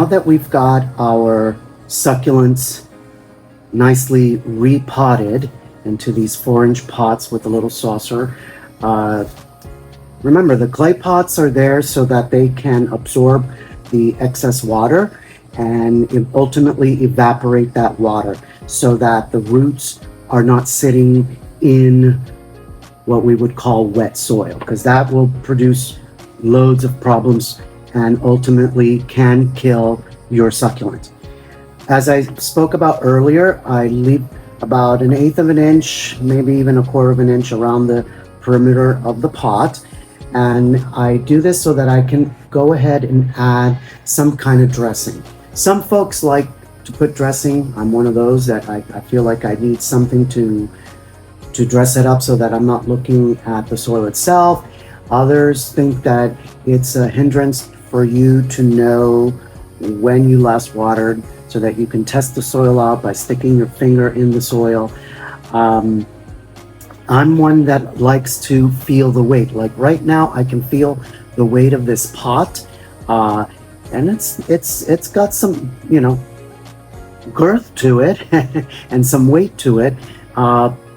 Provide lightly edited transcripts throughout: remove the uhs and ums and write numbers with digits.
now that we've got our succulents nicely repotted into these 4-inch pots with a little saucer, remember the clay pots are there so that they can absorb the excess water and ultimately evaporate that water so that the roots are not sitting in what we would call wet soil, because that will produce loads of problems and ultimately can kill your succulent. As I spoke about earlier, I leave about 1/8 of an inch, maybe even 1/4 of an inch around the perimeter of the pot. And I do this so that I can go ahead and add some kind of dressing. Some folks like to put dressing. I'm one of those that I feel like I need something to dress it up so that I'm not looking at the soil itself. Others think that it's a hindrance for you to know when you last watered so that you can test the soil out by sticking your finger in the soil. I'm one that likes to feel the weight. Like right now, I can feel the weight of this pot, and it's got some, you know, girth to it and some weight to it,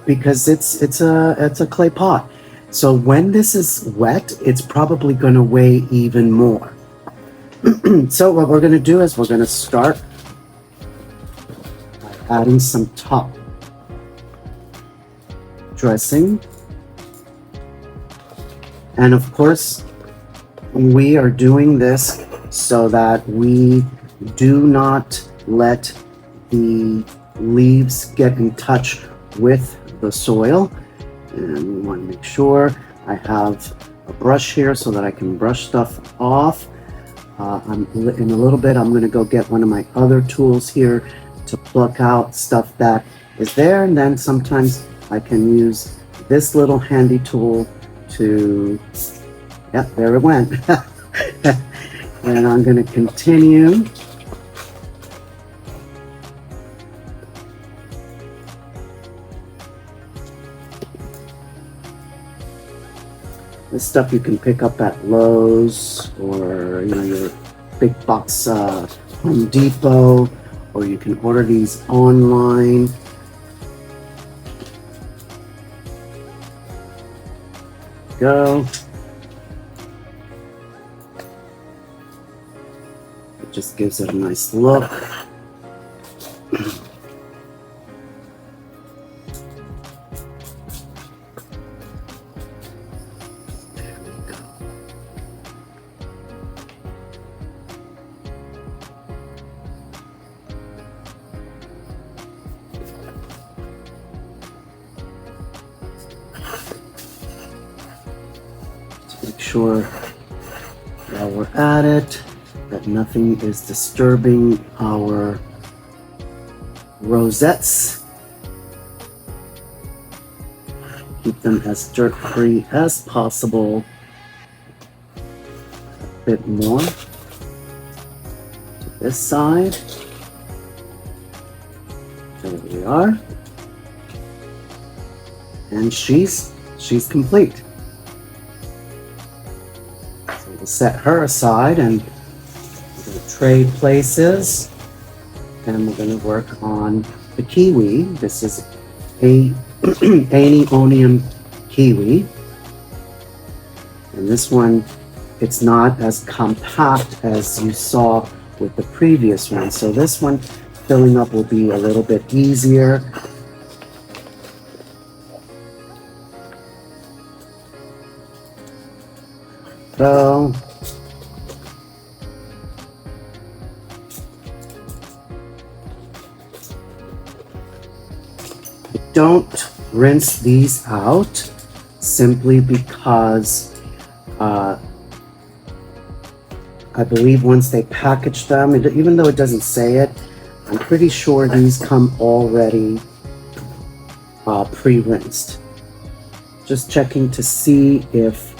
because it's a clay pot. So when this is wet, it's probably going to weigh even more. So what we're going to do is we're going to start by adding some top dressing. And of course, we are doing this so that we do not let the leaves get in touch with the soil. And we want to make sure I have a brush here so that I can brush stuff off. In a little bit, I'm going to go get one of my other tools here to pluck out stuff that is there, and then sometimes I can use this little handy tool to, yep, there it went. And I'm going to continue. This stuff you can pick up at Lowe's or, you know, your big box Home Depot, or you can order these online. Go. It just gives it a nice look. Make sure while we're at it that nothing is disturbing our rosettes. Keep them as dirt-free as possible. A bit more to this side. There we are. And she's complete. We'll set her aside and we're going to trade places, and we're going to work on the kiwi. This is a Aeonium kiwi, and this one, it's not as compact as you saw with the previous one, so this one filling up will be a little bit easier. So don't rinse these out simply because I believe once they package them, even though it doesn't say it, I'm pretty sure these come already pre-rinsed. Just checking to see if,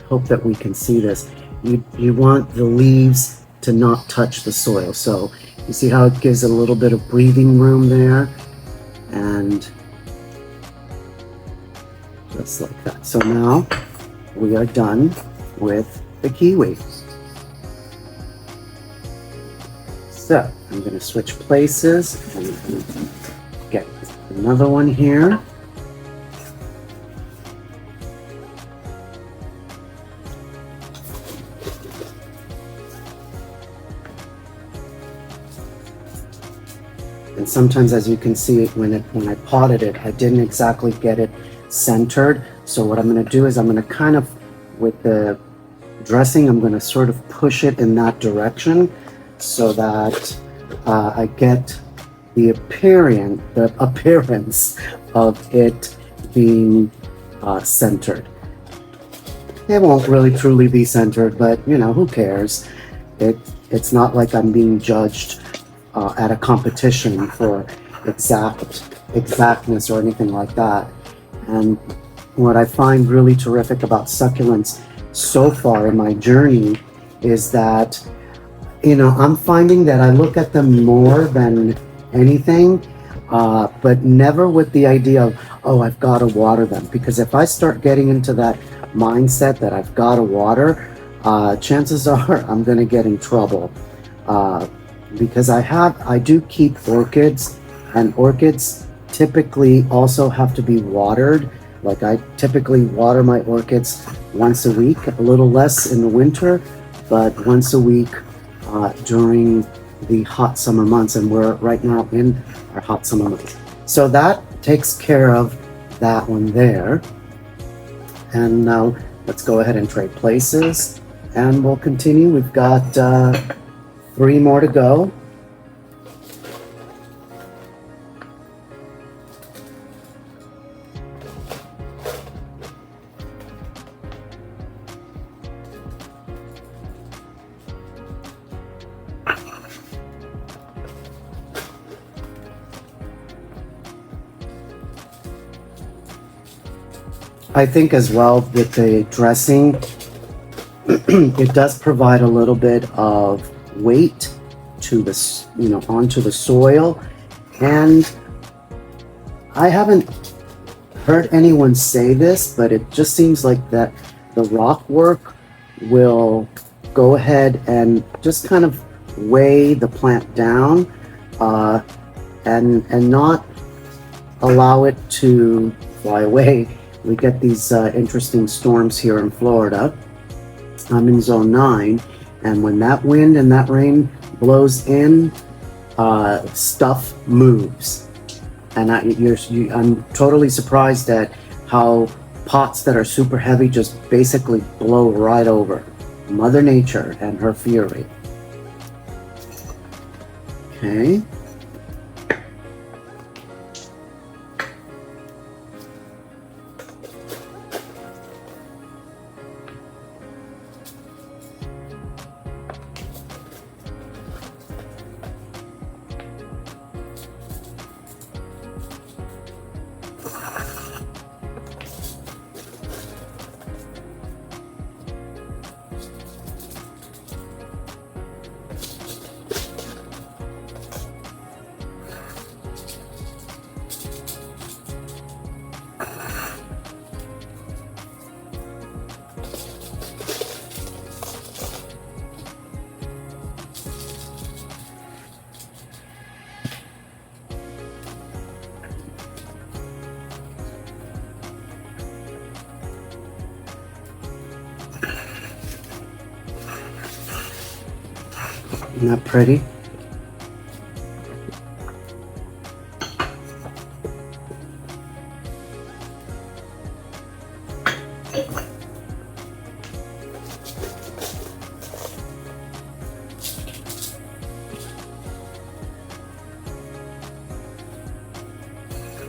hope that we can see this. You want the leaves to not touch the soil. So you see how it gives it a little bit of breathing room there, and just like that. So now we are done with the kiwi. So I'm going to switch places and I'm gonna get another one here. And sometimes, as you can see, when I potted it, I didn't exactly get it centered. So what I'm going to do is I'm going to kind of, with the dressing, I'm going to sort of push it in that direction so that I get the appearance of it being centered. It won't really truly be centered, but you know, who cares? It's not like I'm being judged at a competition for exactness or anything like that. And what I find really terrific about succulents so far in my journey is that, you know, I'm finding that I look at them more than anything, but never with the idea of, oh, I've got to water them. Because if I start getting into that mindset that I've got to water, chances are I'm going to get in trouble. Because I do keep orchids, and orchids typically also have to be watered. Like I typically water my orchids once a week, a little less in the winter, but once a week during the hot summer months, and we're right now in our hot summer months. So that takes care of that one there. And now let's go ahead and trade places, and we'll continue. We've got 3 more to go. I think as well with the dressing, it does provide a little bit of weight to this, you know, onto the soil. And I haven't heard anyone say this, but it just seems like that the rock work will go ahead and just kind of weigh the plant down and not allow it to fly away. We get these interesting storms here in Florida. I'm in zone 9, and when that wind and that rain blows in, stuff moves. And I'm totally surprised at how pots that are super heavy just basically blow right over. Mother Nature and her fury. Okay. Isn't that pretty?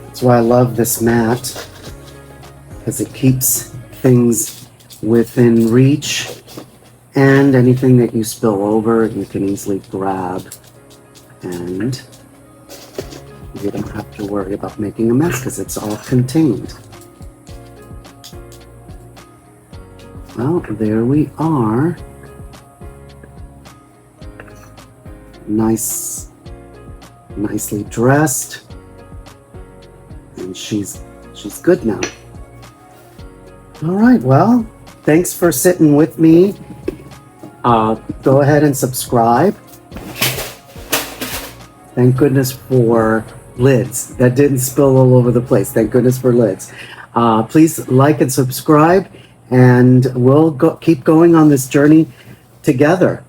That's why I love this mat, because it keeps things within reach. And anything that you spill over, you can easily grab, and you don't have to worry about making a mess because it's all contained. Well, there we are. Nicely dressed, and she's good now. All right, well, thanks for sitting with me. Go ahead and subscribe. Thank goodness for lids that didn't spill all over the place. Thank goodness for lids. Please like and subscribe, and we'll keep going on this journey together.